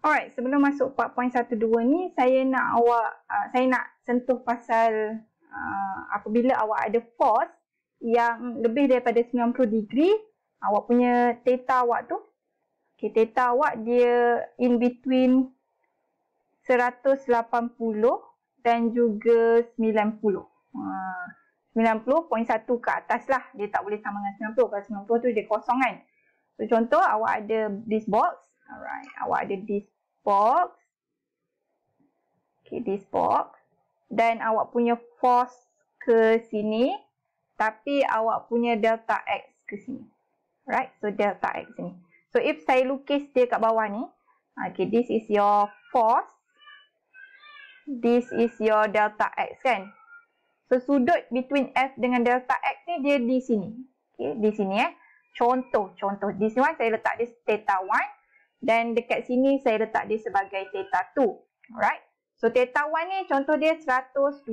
Alright, sebelum masuk 4.12 ni, saya nak sentuh pasal apabila awak ada force yang lebih daripada 90 degree, awak punya theta awak tu, theta awak dia in between 180 dan juga 90. 90.1 ke atas lah, dia tak boleh sama dengan 90. Kalau 90 tu dia kosong kan. So contoh awak ada this box. Alright, awak ada this box. This box. Dan awak punya force ke sini. Tapi awak punya delta X ke sini. Right, so delta X sini. So if saya lukis dia kat bawah ni. This is your force. This is your delta X kan. So sudut between F dengan delta X ni dia di sini. Di sini Contoh. This one saya letak dia theta 1. Dan dekat sini saya letak dia sebagai theta 2. Alright. So theta 1 ni contoh dia 125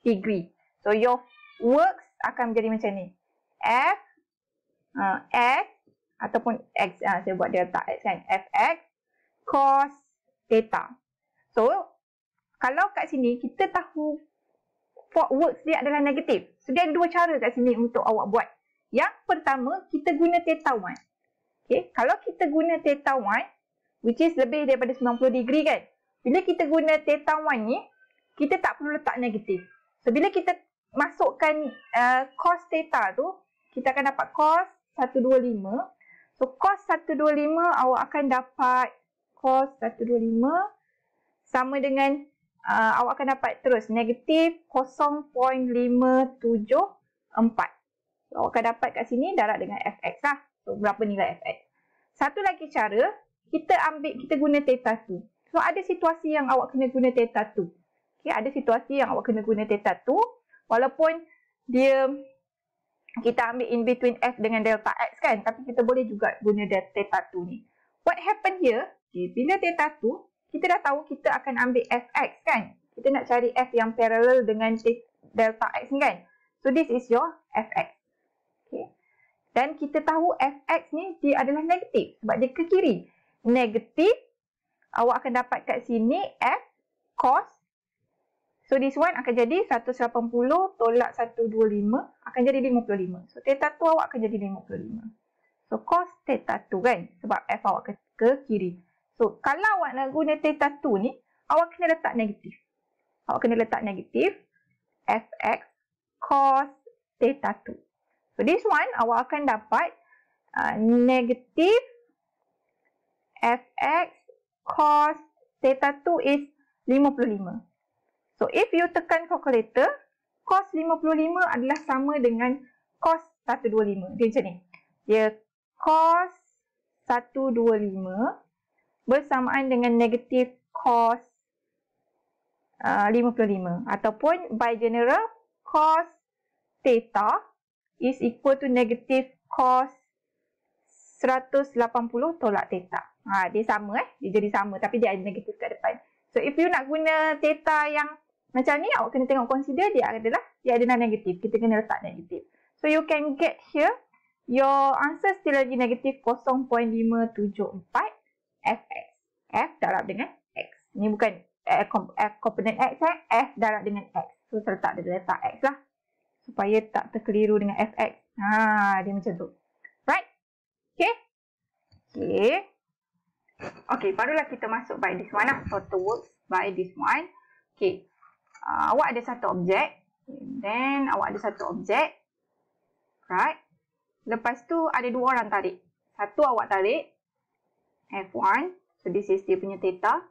degree. So your works akan menjadi macam ni. F X ataupun X. Saya buat delta X kan. Fx cos theta. So kalau kat sini kita tahu works dia adalah negatif. So dia ada dua cara kat sini untuk awak buat. Yang pertama kita guna theta 1. Kalau kita guna theta 1, which is lebih daripada 90 degree kan. Bila kita guna theta 1 ni, kita tak perlu letak negatif. So, bila kita masukkan cos theta tu, kita akan dapat cos 125. So, cos 125 awak akan dapat cos 125 sama dengan awak akan dapat terus negatif 0.574. So, awak akan dapat kat sini darab dengan fx lah. So, berapa nilai fx. Satu lagi cara, kita guna theta 2. So, ada situasi yang awak kena guna theta 2. Ada situasi yang awak kena guna theta 2. Walaupun kita ambil in between f dengan delta x kan. Tapi kita boleh juga guna theta 2 ni. What happen here, bila theta 2, kita dah tahu kita akan ambil fx kan. Kita nak cari f yang parallel dengan delta x ni kan. So, this is your fx. Dan kita tahu fx ni dia adalah negatif sebab dia ke kiri. Negatif, awak akan dapat kat sini f cos. So this one akan jadi 180 tolak 125 akan jadi 55. So theta tu awak akan jadi 55. So cos theta tu kan sebab f awak ke kiri. So kalau awak nak guna theta tu ni, awak kena letak negatif. Awak kena letak negatif fx cos theta tu. So this one awak akan dapat negatif fx cos theta 2 is 55. So if you tekan calculator, cos 55 adalah sama dengan cos 125. Dia macam ni. Dia cos 125 bersamaan dengan negatif cos 55. Ataupun by general, cos theta is equal to negative cos 180 tolak theta. Dia sama dia jadi sama tapi dia ada negatif kat depan. So if you nak guna theta yang macam ni, awak kena tengok consider dia adalah negatif. Kita kena letak negatif. So you can get here your answer still lagi negatif 0.574 fx. F darab dengan x. Ni bukan f komponen x f darab dengan x. So saya letak delta x lah. Supaya tak terkeliru dengan fx. Dia macam tu. Right? Okay, barulah kita masuk by this one lah. Total works by this one. Awak ada satu objek. Then, awak ada satu objek. Right? Lepas tu, ada dua orang tarik. Satu awak tarik. F1. So, this is dia punya theta.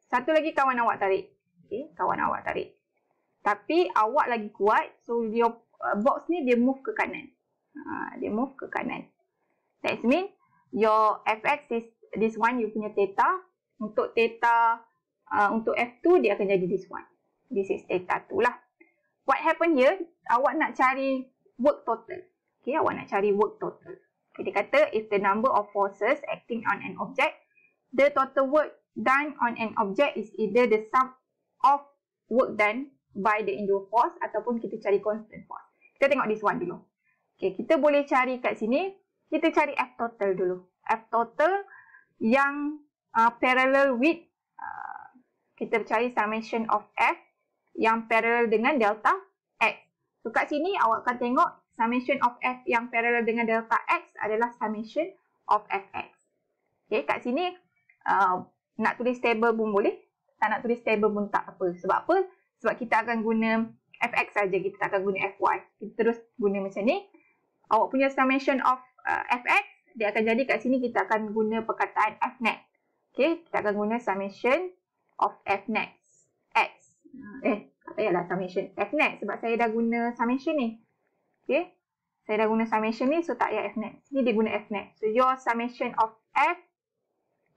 Satu lagi kawan awak tarik. Kawan awak tarik. Tapi awak lagi kuat, so your box ni dia move ke kanan. Dia move ke kanan. That means your fx is this one, you punya theta. Untuk theta, untuk f2 dia akan jadi this one. This is theta 2 lah. What happen here, awak nak cari work total. Awak nak cari work total. Dia kata if the number of forces acting on an object, the total work done on an object is either the sum of work done by the induced force ataupun kita cari constant force. Kita tengok this one dulu. Kita boleh cari kat sini, kita cari F total dulu. F total yang parallel with, kita cari summation of F yang parallel dengan delta X. So kat sini awak akan tengok summation of F yang parallel dengan delta X adalah summation of Fx. Okay, kat sini nak tulis table pun boleh, tak nak tulis table pun tak apa. Sebab apa? Sebab kita akan guna Fx saja, kita tak akan guna Fy. Kita terus guna macam ni. Awak punya summation of Fx, dia akan jadi kat sini kita akan guna perkataan Fnet. Okay, kita akan guna summation of Fnet X. Tak payahlah summation Fnet sebab saya dah guna summation ni. Okay, saya dah guna summation ni, so tak payah Fnet. Sini dia guna Fnet. So your summation of F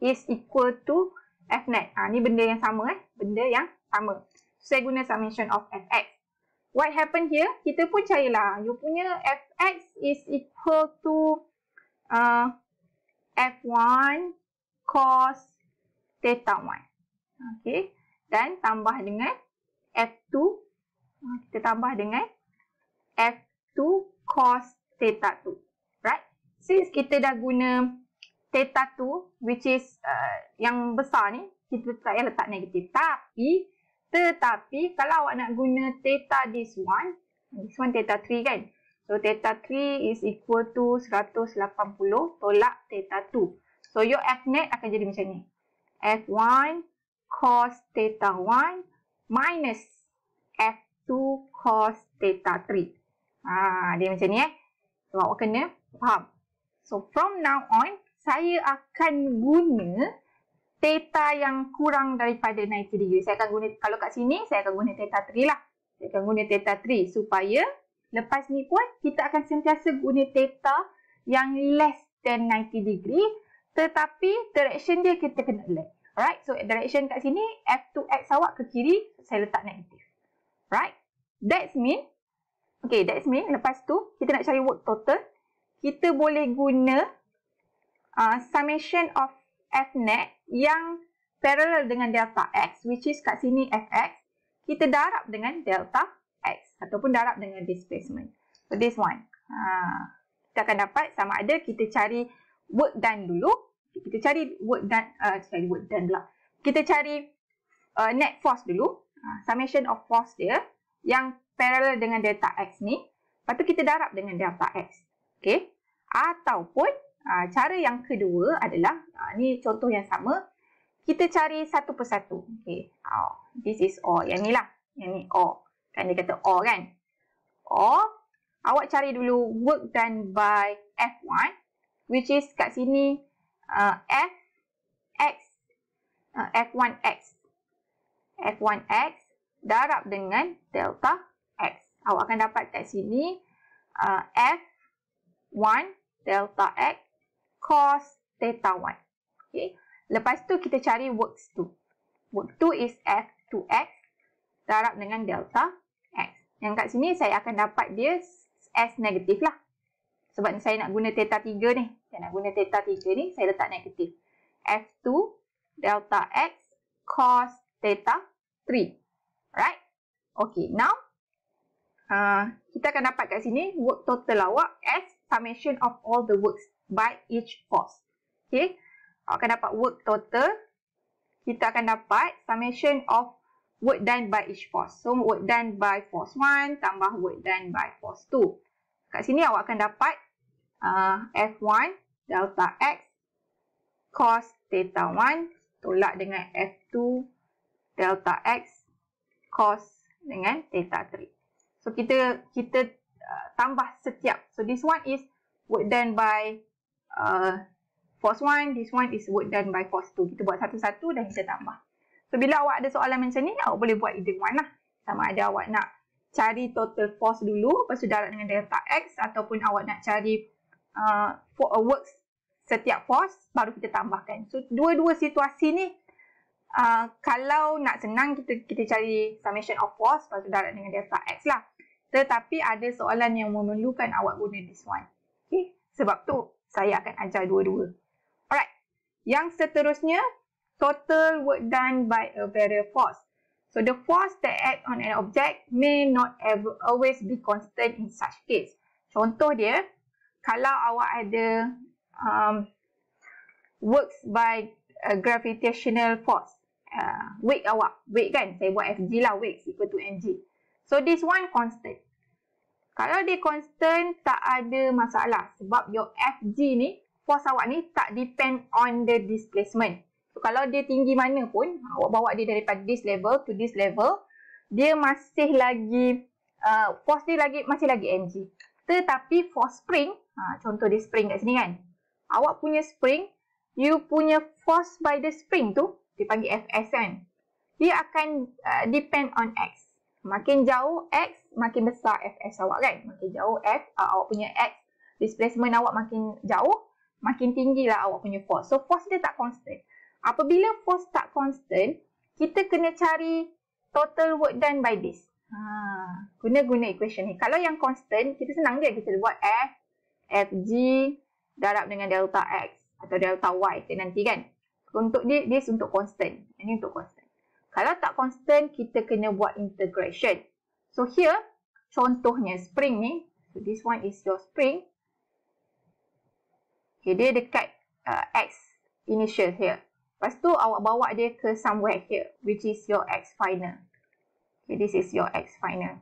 is equal to Fnet. Ni benda yang sama benda yang sama. So, saya guna summation of Fx. What happened here? Kita pun carilah. You punya Fx is equal to F1 cos theta 1. Okay. Dan tambah dengan F2. Kita tambah dengan F2 cos theta 2. Right? Since kita dah guna theta 2, which is yang besar ni, kita tak payah letak negatif. Tetapi kalau awak nak guna theta this one theta 3 kan. So theta 3 is equal to 180 tolak theta 2. So your Fnet akan jadi macam ni. F1 cos theta 1 minus F2 cos theta 3. Dia macam ni So awak kena faham. So from now on, saya akan guna theta yang kurang daripada 90 degree. Saya akan guna, kalau kat sini, saya akan guna theta 3 lah. Saya akan guna theta 3 supaya lepas ni pun kita akan sentiasa guna theta yang less than 90 degree. Tetapi direction dia kita kena elect. Alright, so direction kat sini, F2X awak ke kiri, saya letak negatif. Right, that's mean, lepas tu kita nak cari work total. Kita boleh guna summation of Fnet yang parallel dengan delta X, which is kat sini Fx, kita darab dengan delta X ataupun darab dengan displacement. So this one, kita akan dapat sama ada kita cari work done dulu, kita cari work done, kita cari net force dulu, summation of force dia yang parallel dengan delta X ni, lepas tu kita darab dengan delta X. Okay, ataupun cara yang kedua adalah, ni contoh yang sama, kita cari satu persatu. Okay. This is O. Yang ni lah. Yang ni O. Kan dia kata O kan. O. Awak cari dulu work done by F1. Which is kat sini Fx. F1x. F1x darab dengan delta X. Awak akan dapat kat sini F1 delta X cos theta 1. Okay. Lepas tu kita cari works 2. Work 2 is F2x darab dengan delta X. Yang kat sini saya akan dapat dia as negatif lah. Sebab saya nak guna theta 3 ni. Saya nak guna theta 3 ni, saya letak negatif. F2 delta X cos theta 3. Right? Okay, now kita akan dapat kat sini work total awak as summation of all the works by each force. Okay. Awak akan dapat work total. Kita akan dapat summation of work done by each force. So, work done by force 1 tambah work done by force 2. Kat sini awak akan dapat F1 delta X cos theta 1 tolak dengan F2 delta X cos dengan theta 3. So, kita tambah setiap. So, this one is work done by force 1, this one is work done by force 2. Kita buat satu-satu dan kita tambah. So, bila awak ada soalan macam ni, awak boleh buat either one lah. Sama ada awak nak cari total force dulu, lepas tu darab dengan delta X, ataupun awak nak cari works setiap force, baru kita tambahkan. So, dua-dua situasi ni, kalau nak senang, kita cari summation of force, lepas tu darab dengan delta X lah. Tetapi ada soalan yang memerlukan awak guna this one. Okay? Sebab tu, saya akan ajar dua-dua. Alright. Yang seterusnya, total work done by a variable force. So, the force that act on an object may not always be constant in such case. Contoh dia, kalau awak ada works by gravitational force. Weight awak. Weight kan? Saya buat Fg lah. Weight equal to mg. So this one constant. Kalau dia constant, tak ada masalah. Sebab your Fg ni, force awak ni tak depend on the displacement. So kalau dia tinggi mana pun, awak bawa dia daripada this level to this level, dia masih lagi, force dia masih lagi mg. Tetapi for spring, contoh dia spring kat sini kan. Awak punya spring, you punya force by the spring tu, dipanggil Fs kan. Dia akan depend on x. Makin jauh x, makin besar Fs awak kan. Makin jauh awak punya x, displacement awak makin jauh, makin tinggilah awak punya force. So force dia tak constant. Apabila force tak constant, kita kena cari total work done by this. Guna equation ni. Kalau yang constant, kita senang je. Kita buat F, Fg darab dengan delta X atau delta Y nanti kan. Untuk dia untuk constant. Ini untuk constant. Kalau tak constant, kita kena buat integration. So here, contohnya spring ni. So this one is your spring. Okay, dia dekat X initial here. Lepas tu awak bawa dia ke somewhere here, which is your X final. Okay, this is your X final.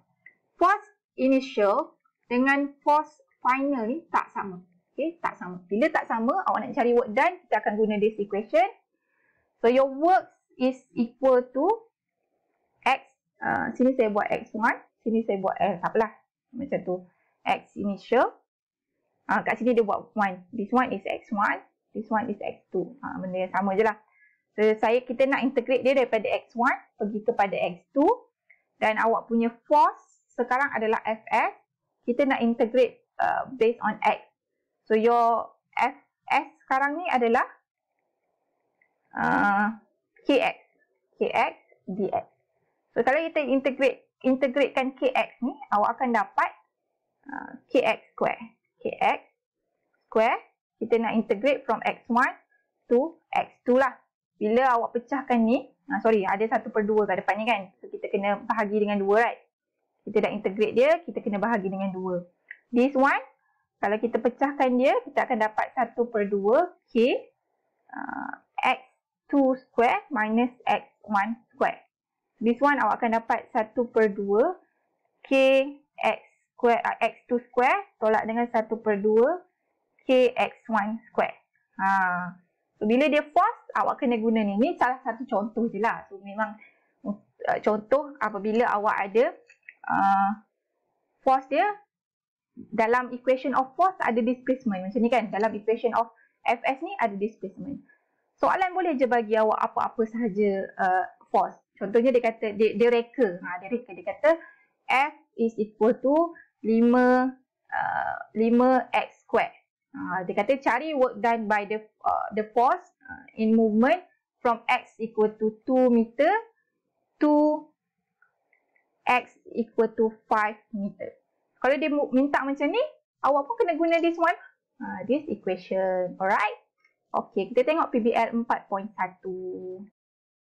Force initial dengan force final ni tak sama. Okay, tak sama. Bila tak sama, awak nak cari work done, kita akan guna this equation. So your work is equal to X. Sini saya buat X1, sini saya buat tak apalah. Macam tu. X initial. Kat sini dia buat 1. This one is X1, this one is X2. Benda yang sama je lah. So kita nak integrate dia daripada X1 pergi kepada X2. Dan awak punya force sekarang adalah Fs. Kita nak integrate based on X. So your Fs sekarang ni adalah Kx. Kx dx. So kalau kita integratekan Kx ni, awak akan dapat Kx square. Kx square. Kita nak integrate from X1 to X2 lah. Bila awak pecahkan ni, ada 1/2 kat depan ni kan. So kita kena bahagi dengan 2, right? Kita dah integrate dia, kita kena bahagi dengan 2. This one, kalau kita pecahkan dia, kita akan dapat 1/2 K X2 square minus X1 square. This one awak akan dapat 1/2 K X2 square tolak dengan 1/2 K X1 square. So bila dia force, awak kena guna ni. Ni salah satu contoh je lah. So memang contoh apabila awak ada force dia, dalam equation of force ada displacement. Macam ni kan. Dalam equation of Fs ni ada displacement. Soalan boleh je bagi awak apa-apa sahaja force. Contohnya dia kata, dia reka. Dia kata F is equal to 5x square. Dia kata cari work done by the force in movement from x equal to 2 meter to x equal to 5 meter. Kalau dia minta macam ni, awak pun kena guna this one. This equation. Alright? Okay, kita tengok PBL 4.1.